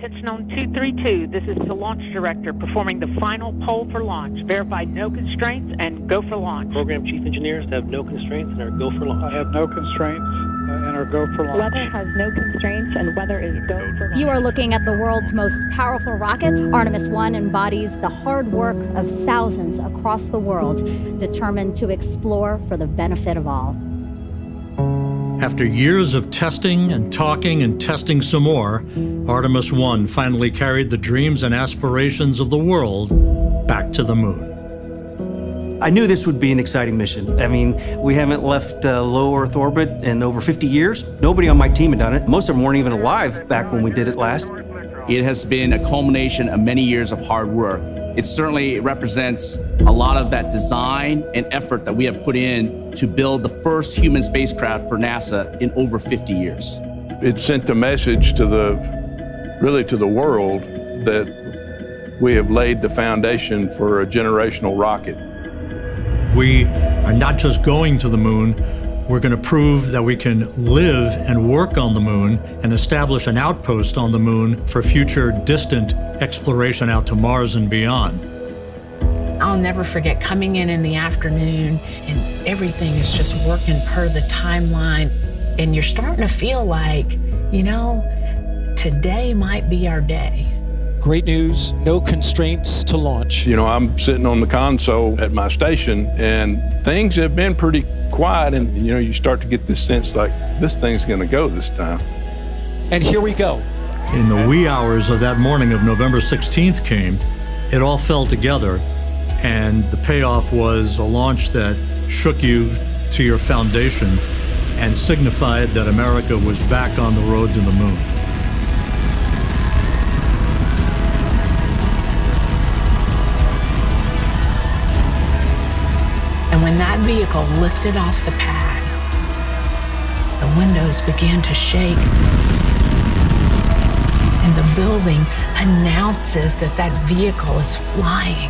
Attention 232, this is the launch director performing the final poll for launch. Verify no constraints and go for launch. Program chief engineers have no constraints and are go for launch. I have no constraints and are go for launch. Weather has no constraints and weather is go for launch. You are looking at the world's most powerful rocket. Artemis I embodies the hard work of thousands across the world, determined to explore for the benefit of all. After years of testing and talking and testing some more, Artemis I finally carried the dreams and aspirations of the world back to the moon. I knew this would be an exciting mission. I mean, we haven't left low Earth orbit in over 50 years. Nobody on my team had done it. Most of them weren't even alive back when we did it last. It has been a culmination of many years of hard work. It certainly represents a lot of that design and effort that we have put in to build the first human spacecraft for NASA in over 50 years. It sent a message to the world that we have laid the foundation for a generational rocket. We are not just going to the moon, we're going to prove that we can live and work on the moon and establish an outpost on the moon for future distant exploration out to Mars and beyond. I'll never forget coming in the afternoon and everything is just working per the timeline. And you're starting to feel like, you know, today might be our day. Great news, no constraints to launch. You know, I'm sitting on the console at my station and things have been pretty quiet and, you know, you start to get this sense like this thing's gonna go this time. And here we go. In the wee hours of that morning of November 16th came, it all fell together, and the payoff was a launch that shook you to your foundation and signified that America was back on the road to the moon. And when that vehicle lifted off the pad, the windows began to shake. And the building announces that that vehicle is flying.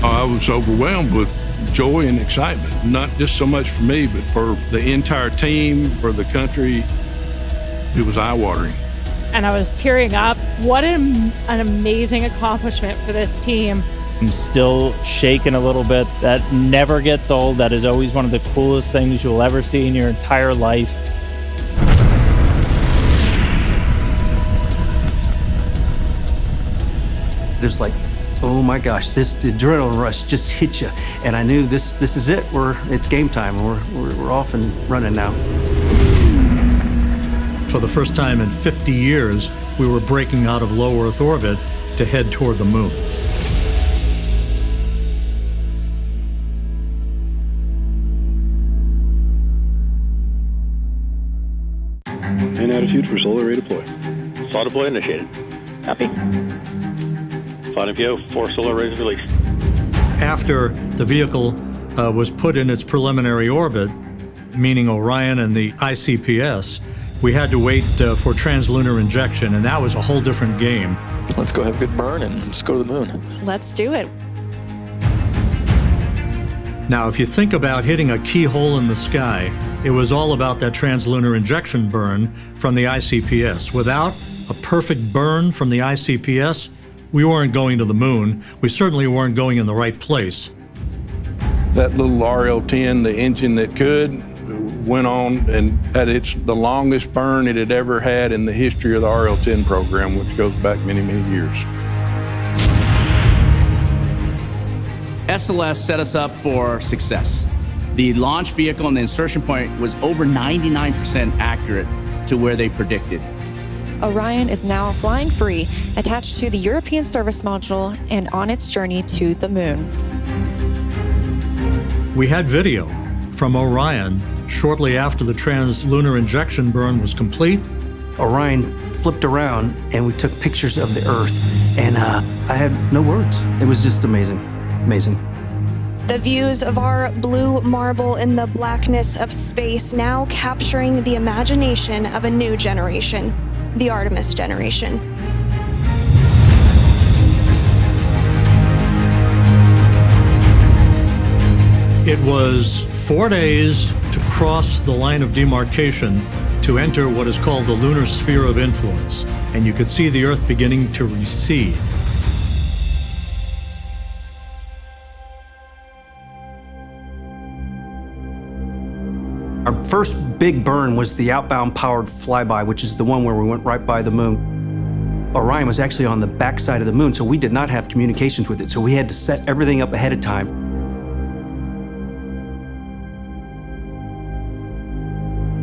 I was overwhelmed with joy and excitement, not just so much for me, but for the entire team, for the country. It was eye-watering. And I was tearing up. What an amazing accomplishment for this team. I'm still shaking a little bit. That never gets old. That is always one of the coolest things you'll ever see in your entire life. There's like, oh my gosh, the adrenaline rush just hit you. And I knew this is it. It's game time. We're off and running now. For the first time in 50 years, we were breaking out of low Earth orbit to head toward the moon. And attitude for solar array deploy. Saw deploy initiated. Copy. Flight MPO, 4 solar arrays released. After the vehicle was put in its preliminary orbit, meaning Orion and the ICPS, we had to wait for translunar injection, and that was a whole different game. Let's go have a good burn and just go to the moon. Let's do it. Now, if you think about hitting a keyhole in the sky, it was all about that translunar injection burn from the ICPS. Without a perfect burn from the ICPS, we weren't going to the moon. We certainly weren't going in the right place. That little RL-10, the engine that could, went on and had the longest burn it had ever had in the history of the RL-10 program, which goes back many, many years. SLS set us up for success. The launch vehicle and the insertion point was over 99% accurate to where they predicted. Orion is now flying free, attached to the European service module and on its journey to the moon. We had video from Orion shortly after the translunar injection burn was complete. Orion flipped around and we took pictures of the Earth, and I had no words. It was just amazing, amazing. The views of our blue marble in the blackness of space, now capturing the imagination of a new generation, the Artemis generation. It was 4 days to cross the line of demarcation to enter what is called the lunar sphere of influence, and you could see the Earth beginning to recede. Our first big burn was the outbound powered flyby, which is the one where we went right by the moon. Orion was actually on the backside of the moon, so we did not have communications with it, so we had to set everything up ahead of time.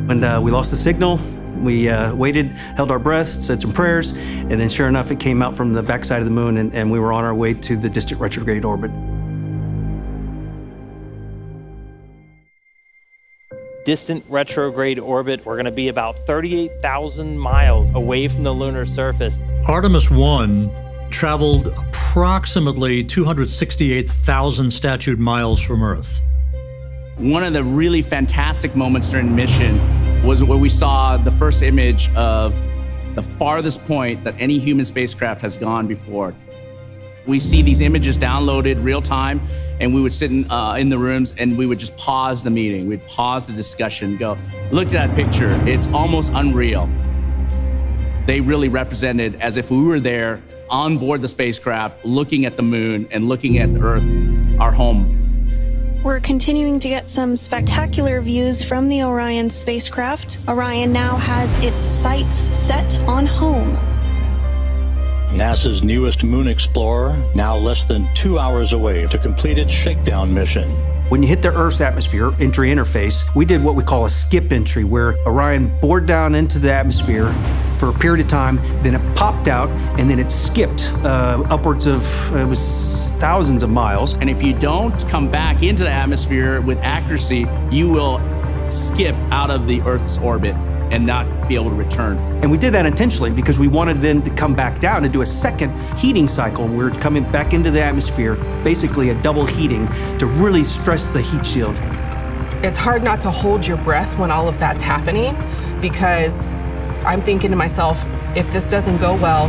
When we lost the signal, we waited, held our breath, said some prayers, and then sure enough, it came out from the backside of the moon, and we were on our way to the distant retrograde orbit. Distant retrograde orbit, we're going to be about 38,000 miles away from the lunar surface. Artemis I traveled approximately 268,000 statute miles from Earth. One of the really fantastic moments during the mission was where we saw the first image of the farthest point that any human spacecraft has gone before. We see these images downloaded real time, and we would sit in the rooms and we would just pause the meeting. We'd pause the discussion, go, look at that picture. It's almost unreal. They really represented as if we were there on board the spacecraft, looking at the moon and looking at the Earth, our home. We're continuing to get some spectacular views from the Orion spacecraft. Orion now has its sights set on home. NASA's newest moon explorer, now less than 2 hours away to complete its shakedown mission. When you hit the Earth's atmosphere, entry interface, we did what we call a skip entry, where Orion bored down into the atmosphere for a period of time, then it popped out, and then it skipped upwards of, it was thousands of miles. And if you don't come back into the atmosphere with accuracy, you will skip out of the Earth's orbit and not be able to return. And we did that intentionally because we wanted then to come back down and do a second heating cycle. We're coming back into the atmosphere, basically a double heating to really stress the heat shield. It's hard not to hold your breath when all of that's happening, because I'm thinking to myself, if this doesn't go well,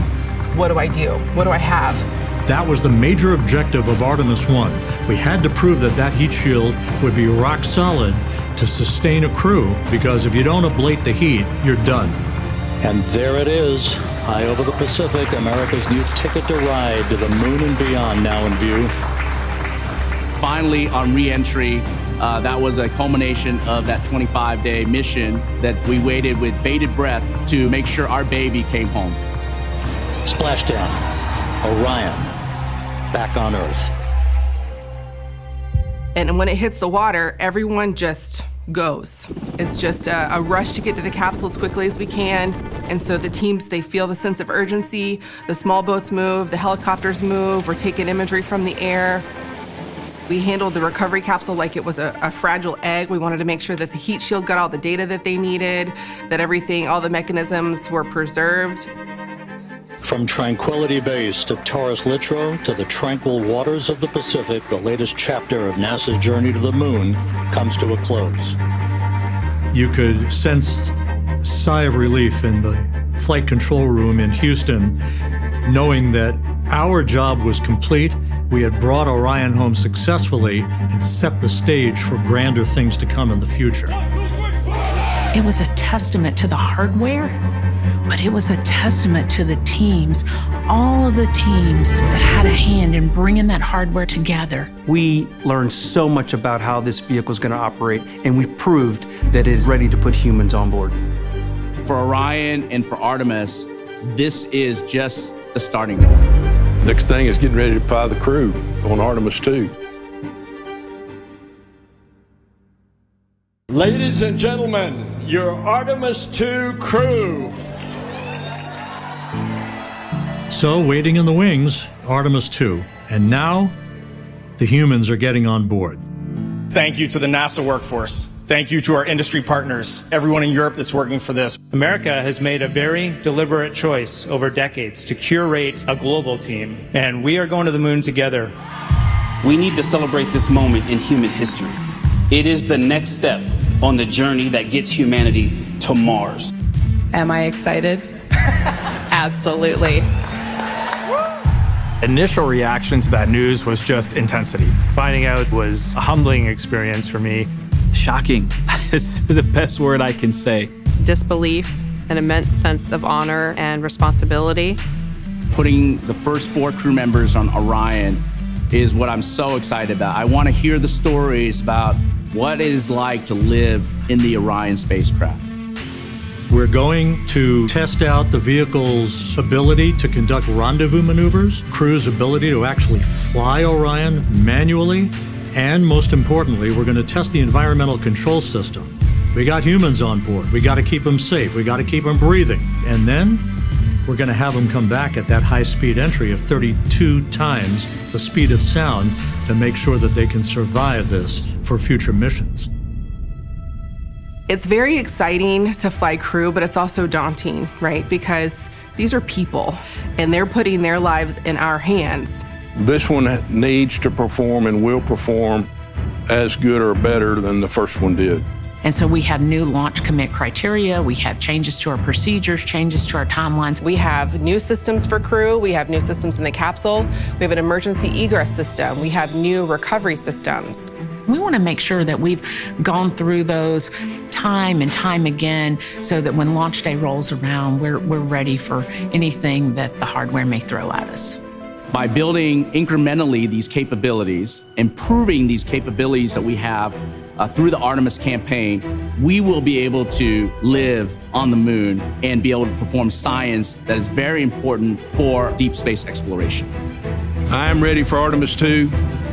what do I do? What do I have? That was the major objective of Artemis I. We had to prove that that heat shield would be rock solid to sustain a crew, because if you don't ablate the heat, you're done. And there it is, high over the Pacific, America's new ticket to ride to the moon and beyond now in view. Finally, on re-entry, that was a culmination of that 25-day mission that we waited with bated breath to make sure our baby came home. Splashdown, Orion, back on Earth. And when it hits the water, everyone just goes. It's just a rush to get to the capsule as quickly as we can. And so the teams, they feel the sense of urgency. The small boats move, the helicopters move, we're taking imagery from the air. We handled the recovery capsule like it was a fragile egg. We wanted to make sure that the heat shield got all the data that they needed, that everything, all the mechanisms were preserved. From Tranquility Base to Taurus Littrow to the tranquil waters of the Pacific, the latest chapter of NASA's journey to the moon comes to a close. You could sense a sigh of relief in the flight control room in Houston, knowing that our job was complete. We had brought Orion home successfully and set the stage for grander things to come in the future. It was a testament to the hardware, but it was a testament to the teams, all of the teams that had a hand in bringing that hardware together. We learned so much about how this vehicle is going to operate, and we proved that it is ready to put humans on board. For Orion and for Artemis, this is just the starting point. Next thing is getting ready to fly the crew on Artemis II. Ladies and gentlemen, your Artemis II crew. So, waiting in the wings, Artemis II. And now, the humans are getting on board. Thank you to the NASA workforce. Thank you to our industry partners, everyone in Europe that's working for this. America has made a very deliberate choice over decades to curate a global team, and we are going to the moon together. We need to celebrate this moment in human history. It is the next step on the journey that gets humanity to Mars. Am I excited? Absolutely. Initial reaction to that news was just intensity. Finding out was a humbling experience for me. Shocking is the best word I can say. disbelief, an immense sense of honor and responsibility. Putting the first 4 crew members on Orion is what I'm so excited about. I want to hear the stories about what it is like to live in the Orion spacecraft. We're going to test out the vehicle's ability to conduct rendezvous maneuvers, crew's ability to actually fly Orion manually, and most importantly, we're going to test the environmental control system. We got humans on board. We got to keep them safe. We got to keep them breathing. And then we're going to have them come back at that high-speed entry of 32 times the speed of sound to make sure that they can survive this for future missions. It's very exciting to fly crew, but it's also daunting, right? Because these are people, and they're putting their lives in our hands. This one needs to perform and will perform as good or better than the first one did. And so we have new launch commit criteria, we have changes to our procedures, changes to our timelines. We have new systems for crew, we have new systems in the capsule, we have an emergency egress system, we have new recovery systems. We want to make sure that we've gone through those time and time again so that when launch day rolls around, we're ready for anything that the hardware may throw at us. By building incrementally these capabilities, improving these capabilities that we have through the Artemis campaign, we will be able to live on the moon and be able to perform science that is very important for deep space exploration. I am ready for Artemis II.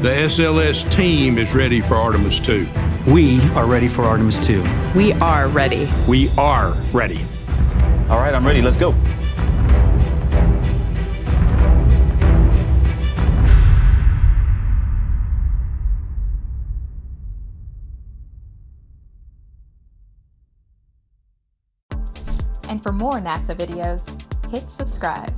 The SLS team is ready for Artemis II. We are ready for Artemis II. We are ready. We are ready. All right, I'm ready. Let's go. And for more NASA videos, hit subscribe.